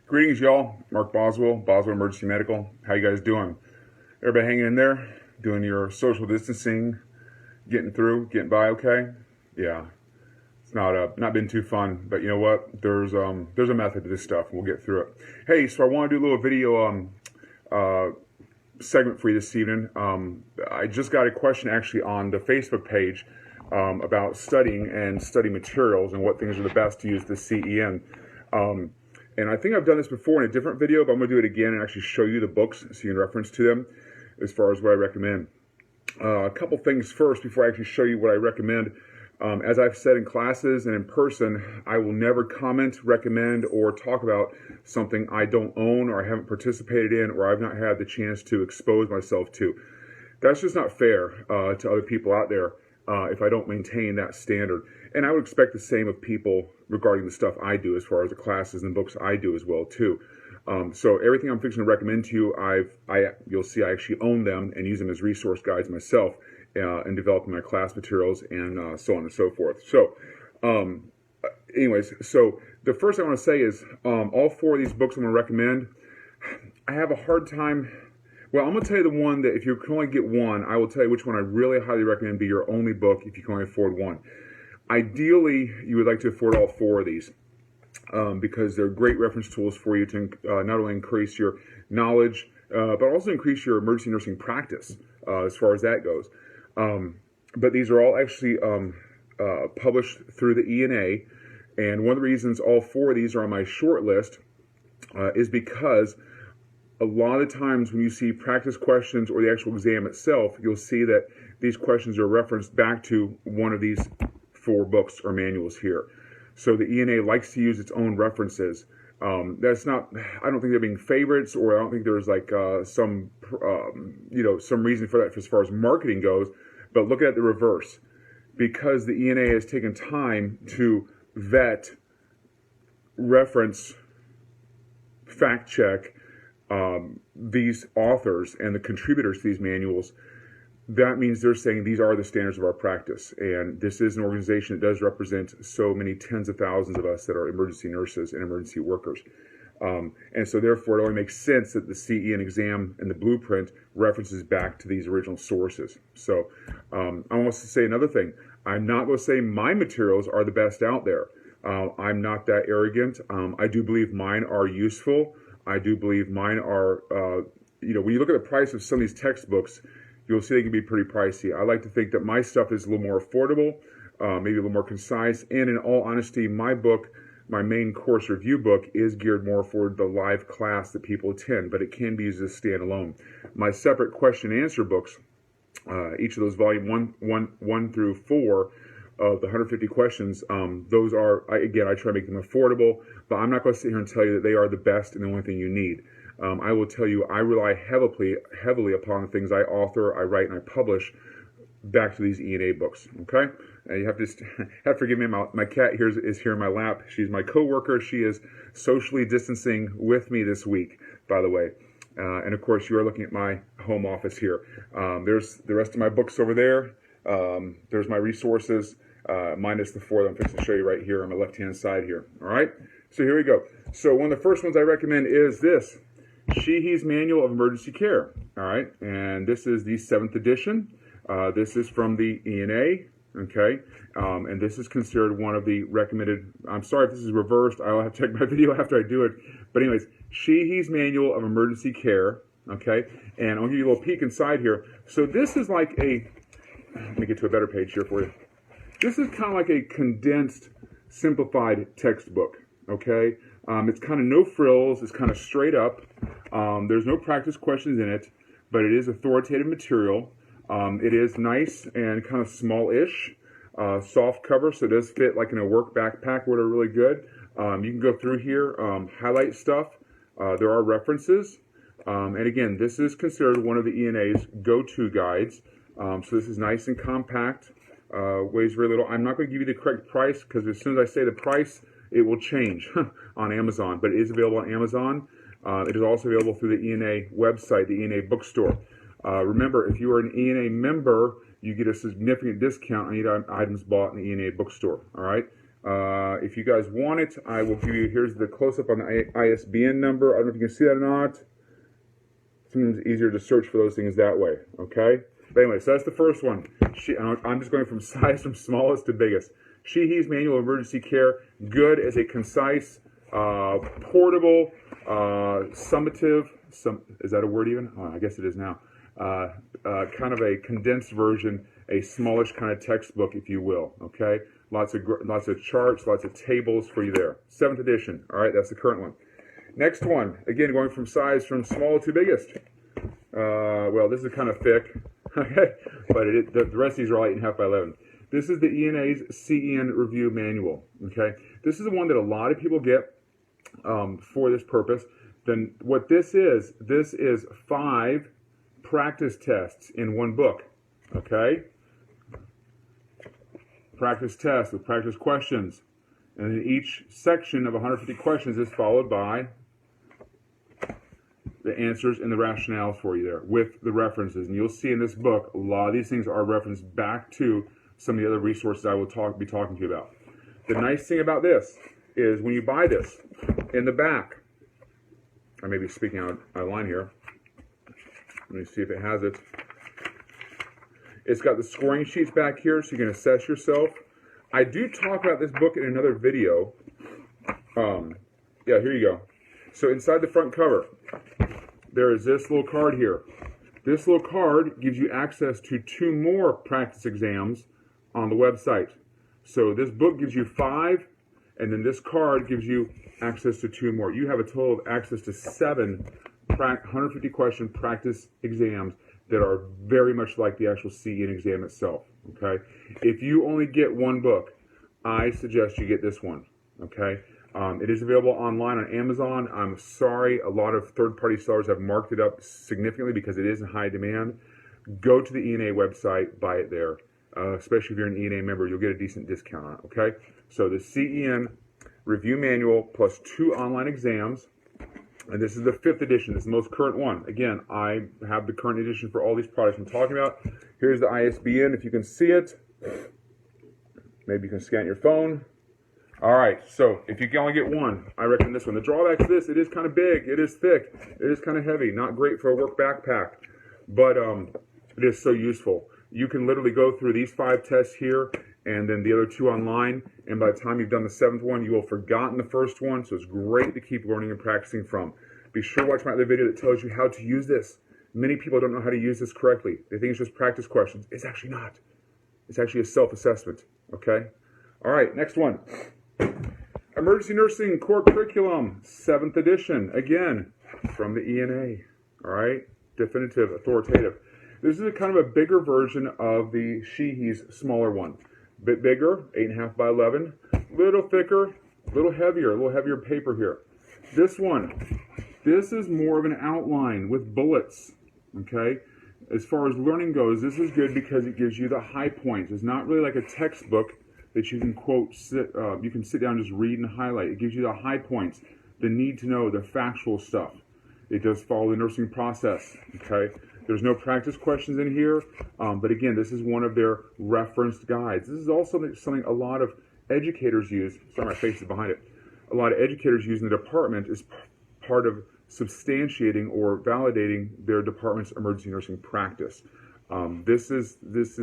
Greetings, y'all. Mark Boswell, Boswell Emergency Medical. How you guys doing? Everybody hanging in there? Doing your social distancing? Getting through? Getting by okay? Yeah. It's not been too fun, but you know what? There's a method to this stuff. We'll get through it. Hey, so I want to do a little video segment for you this evening. I just got a question actually on the Facebook page about studying and study materials and what things are the best to use the CEN. And I think I've done this before in a different video, but I'm going to do it again and actually show you the books so you can reference to them as far as what I recommend. A couple things first before I actually show you what I recommend. As I've said in classes and in person, I will never comment, recommend, or talk about something I don't own or I haven't participated in or I've not had the chance to expose myself to. That's just not fair to other people out there if I don't maintain that standard. And I would expect the same of people regarding the stuff I do as far as the classes and books I do as well too. So everything I'm fixing to recommend to you, you'll see I actually own them and use them as resource guides myself in developing my class materials and so on and so forth. So anyways, so the first thing I want to say is all four of these books I'm going to recommend, I have a hard time. Well, I'm going to tell you the one that if you can only get one, I will tell you which one I really highly recommend be your only book if you can only afford one. Ideally, you would like to afford all four of these because they're great reference tools for you to not only increase your knowledge, but also increase your emergency nursing practice as far as that goes. But these are all actually published through the ENA, and one of the reasons all four of these are on my short list is because a lot of times when you see practice questions or the actual exam itself, you'll see that these questions are referenced back to one of these four books or manuals here. So the ENA likes to use its own references. That's not, I don't think they're being favorites, or I don't think there's like some reason for that as far as marketing goes, but look at the reverse. Because the ENA has taken time to vet, reference, fact check these authors and the contributors to these manuals, that means they're saying these are the standards of our practice. And this is an organization that does represent so many tens of thousands of us that are emergency nurses and emergency workers. And so therefore it only makes sense that the CEN exam and the blueprint references back to these original sources. So I want to say another thing. I'm not going to say my materials are the best out there. I'm not that arrogant. I do believe mine are useful. I do believe mine are, when you look at the price of some of these textbooks, you'll see they can be pretty pricey. I like to think that my stuff is a little more affordable, maybe a little more concise, and in all honesty, my book, my main course review book, is geared more for the live class that people attend, but it can be used as standalone. My separate question and answer books, each of those volume 1 through 4 of the 150 questions, those are, again, I try to make them affordable, but I'm not going to sit here and tell you that they are the best and the only thing you need. I will tell you, I rely heavily upon the things I author, I write, and I publish back to these ENA books, okay? And you have to forgive me, my cat here is here in my lap. She's my coworker. She is socially distancing with me this week, by the way. And of course, you are looking at my home office here. There's the rest of my books over there. There's my resources, minus the four that I'm fixing to show you right here on my left-hand side here, all right? So here we go. So one of the first ones I recommend is this. Sheehy's Manual of Emergency Care, all right, and this is the 7th edition. This is from the ENA, okay, and this is considered one of the recommended. I'm sorry if this is reversed. I'll have to check my video after I do it. But anyways, Sheehy's Manual of Emergency Care, okay, and I'll give you a little peek inside here. So this is like let me get to a better page here for you. This is kind of like a condensed, simplified textbook, okay. It's kind of no frills. It's kind of straight up. There's no practice questions in it, but it is authoritative material. It is nice and kind of small-ish, soft cover, so it does fit like in a work backpack, which are really good. You can go through here, highlight stuff. There are references. And again, this is considered one of the ENA's go-to guides. So this is nice and compact, weighs very little. I'm not going to give you the correct price because as soon as I say the price, it will change on Amazon, but it is available on Amazon. It is also available through the ENA website, the ENA bookstore. Remember, if you are an ENA member, you get a significant discount on any items bought in the ENA bookstore. All right. If you guys want it, I will give you, here's the close-up on the ISBN number. I don't know if you can see that or not. Sometimes it's easier to search for those things that way, okay? But anyway, so that's the first one. I'm just going from size from smallest to biggest. Sheehy's Manual of Emergency Care, good as a concise, portable, summative, is that a word even? Oh, I guess it is now. Kind of a condensed version, a smallish kind of textbook, if you will, okay? Lots of charts, lots of tables for you there. 7th edition, all right, that's the current one. Next one, again, going from size from small to biggest. Well, this is kind of thick, okay, but the rest of these are all 8.5 by 11. This is the ENA's CEN Review Manual, okay? This is the one that a lot of people get for this purpose. Then what this is 5 practice tests in one book, okay? Practice tests with practice questions. And then each section of 150 questions is followed by the answers and the rationales for you there with the references. And you'll see in this book, a lot of these things are referenced back to some of the other resources I will be talking to you about. The nice thing about this is when you buy this, in the back, I may be speaking out of line here. Let me see if it has it. It's got the scoring sheets back here so you can assess yourself. I do talk about this book in another video. Yeah, here you go. So inside the front cover, there is this little card here. This little card gives you access to 2 more practice exams on the website. So this book gives you 5, and then this card gives you access to 2 more. You have a total of access to 7 150 question practice exams that are very much like the actual CEN exam itself, okay? If you only get one book, I suggest you get this one, okay? It is available online on Amazon. I'm sorry, a lot of third-party sellers have marked it up significantly because it is in high demand. Go to the ENA website, buy it there. Especially if you're an ENA member, you'll get a decent discount on it, okay? So the CEN Review Manual plus 2 online exams. And this is the 5th edition. This is the most current one. Again, I have the current edition for all these products I'm talking about. Here's the ISBN, if you can see it. Maybe you can scan your phone. All right, so if you can only get one, I recommend this one. The drawback to this, it is kind of big, it is thick, it is kind of heavy. Not great for a work backpack, but it is so useful. You can literally go through these 5 tests here and then the other 2 online, and by the time you've done the 7th one, you will have forgotten the first one, so it's great to keep learning and practicing from. Be sure to watch my other video that tells you how to use this. Many people don't know how to use this correctly. They think it's just practice questions. It's actually not. It's actually a self-assessment, okay? All right, next one. Emergency Nursing Core Curriculum, 7th edition, again, from the ENA, all right? Definitive, authoritative. This is a kind of a bigger version of the Sheehy's smaller one. Bit bigger, 8.5 by 11, little thicker, a little heavier paper here. This one, this is more of an outline with bullets, okay? As far as learning goes, this is good because it gives you the high points. It's not really like a textbook that you can quote, you can sit down and just read and highlight. It gives you the high points, the need to know, the factual stuff. It does follow the nursing process, okay? There's no practice questions in here, but again, this is one of their referenced guides. This is also something a lot of educators use. Sorry, my face is behind it. A lot of educators use in the department is part of substantiating or validating their department's emergency nursing practice. This is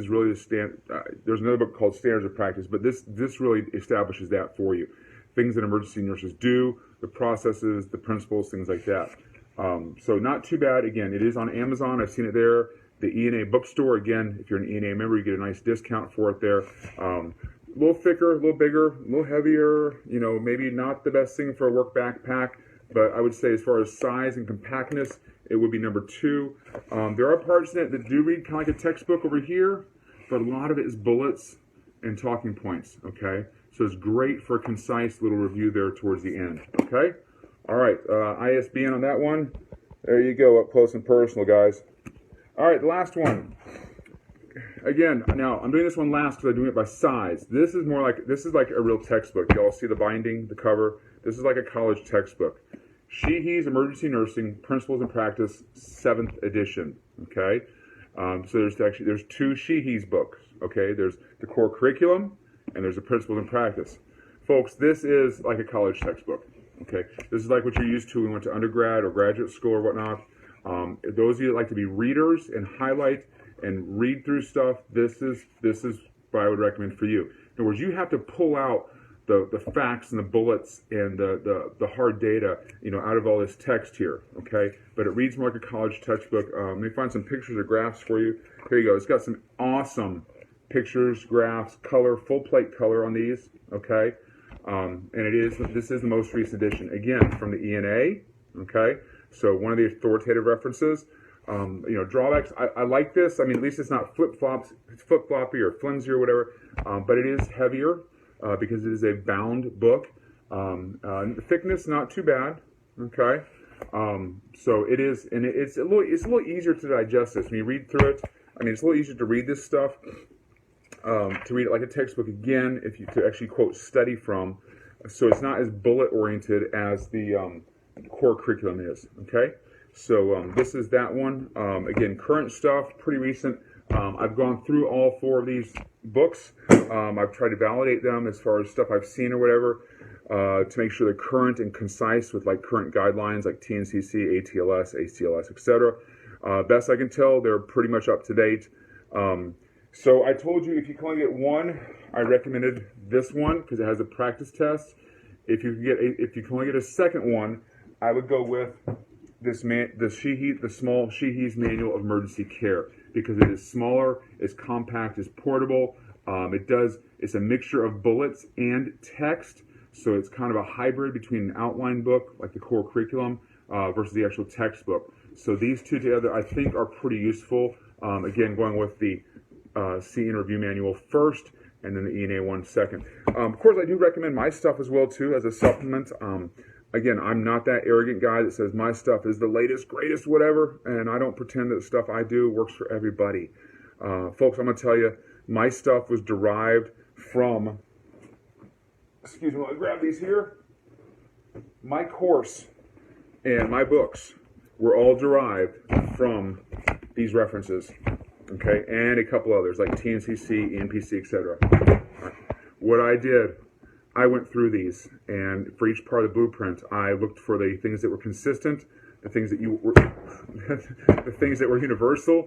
really the standard. There's another book called Standards of Practice, but this really establishes that for you. Things that emergency nurses do, the processes, the principles, things like that. So not too bad. Again, it is on Amazon. I've seen it there. The ENA bookstore, again, if you're an ENA member, you get a nice discount for it there. A little thicker, a little bigger, a little heavier, you know, maybe not the best thing for a work backpack, but I would say as far as size and compactness, it would be number 2. There are parts in it that do read kind of like a textbook over here, but a lot of it is bullets and talking points, okay? So it's great for a concise little review there towards the end, okay? All right, ISBN on that one. There you go, up close and personal, guys. All right, the last one. Again, now I'm doing this one last because I'm doing it by size. This is like a real textbook. You all see the binding, the cover. This is like a college textbook. Sheehy's Emergency Nursing Principles and Practice, 7th edition. Okay, so there's 2 Sheehy's books. Okay, there's the core curriculum and there's the Principles and Practice. Folks, this is like a college textbook. Okay, this is like what you're used to when you went to undergrad or graduate school or whatnot. Those of you that like to be readers and highlight and read through stuff, this is what I would recommend for you. In other words, you have to pull out the facts and the bullets and the hard data, out of all this text here, okay? But it reads more like a college textbook. Let me find some pictures or graphs for you. Here you go. It's got some awesome pictures, graphs, color, full plate color on these, okay? And this is the most recent edition, again, from the ENA, okay? So one of the authoritative references. Drawbacks, I like this. I mean, at least it's not flip-floppy or flimsy or whatever, but it is heavier because it is a bound book. Thickness, not too bad, okay? So it is, and it's a little easier to digest this. When you read through it, I mean, it's a little easier to read this stuff, to read it like a textbook again, to actually quote study from. So it's not as bullet-oriented as the core curriculum is, okay? So this is that one. Again, current stuff, pretty recent. I've gone through all 4 of these books. I've tried to validate them as far as stuff I've seen or whatever, to make sure they're current and concise with like current guidelines like TNCC, ATLS, ACLS, etc. Best I can tell, they're pretty much up to date. So I told you if you can only get one, I recommended this one because it has a practice test. If you can only get a second one, I would go with the small Sheehy's Manual of Emergency Care, because it is smaller, it's compact, it's portable. It's a mixture of bullets and text, so it's kind of a hybrid between an outline book like the core curriculum versus the actual textbook. So these two together, I think, are pretty useful. Again, going with the CEN Review Manual first, and then the ENA one second. Of course, I do recommend my stuff as well too as a supplement. Again, I'm not that arrogant guy that says my stuff is the latest, greatest, whatever, and I don't pretend that the stuff I do works for everybody. Folks, I'm going to tell you, my stuff was derived from, excuse me, I'll grab these here. My course and my books were all derived from these references, okay, and a couple others like TNCC, EMPC, etc. What I did, I went through these, and for each part of the blueprint, I looked for the things that were consistent, the things that the things that were universal,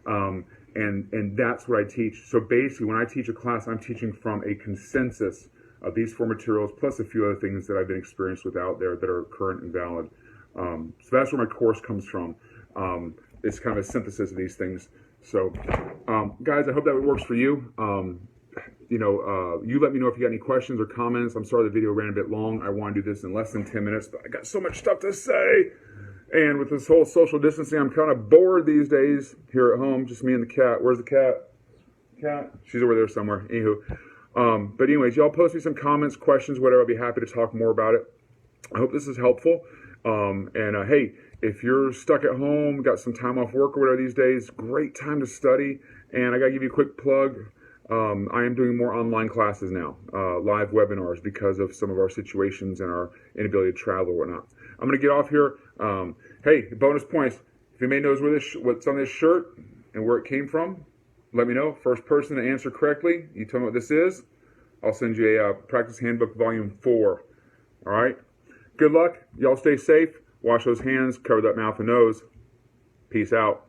and that's what I teach. So basically, when I teach a class, I'm teaching from a consensus of these 4 materials, plus a few other things that I've been experienced with out there that are current and valid. So that's where my course comes from. It's kind of a synthesis of these things. So, guys, I hope that works for you. You let me know if you got any questions or comments. I'm sorry the video ran a bit long. I want to do this in less than 10 minutes, but I got so much stuff to say. And with this whole social distancing, I'm kind of bored these days here at home. Just me and the cat. Where's the cat? Cat? She's over there somewhere. Anywho. But anyways, y'all post me some comments, questions, whatever. I'll be happy to talk more about it. I hope this is helpful. Hey, if you're stuck at home, got some time off work or whatever these days, great time to study. And I got to give you a quick plug. I am doing more online classes now, live webinars, because of some of our situations and our inability to travel or whatnot. I'm going to get off here. Hey, bonus points. If anybody knows what's on this shirt and where it came from, let me know. First person to answer correctly, you tell me what this is. I'll send you a practice handbook volume 4. All right? Good luck. Y'all stay safe. Wash those hands. Cover that mouth and nose. Peace out.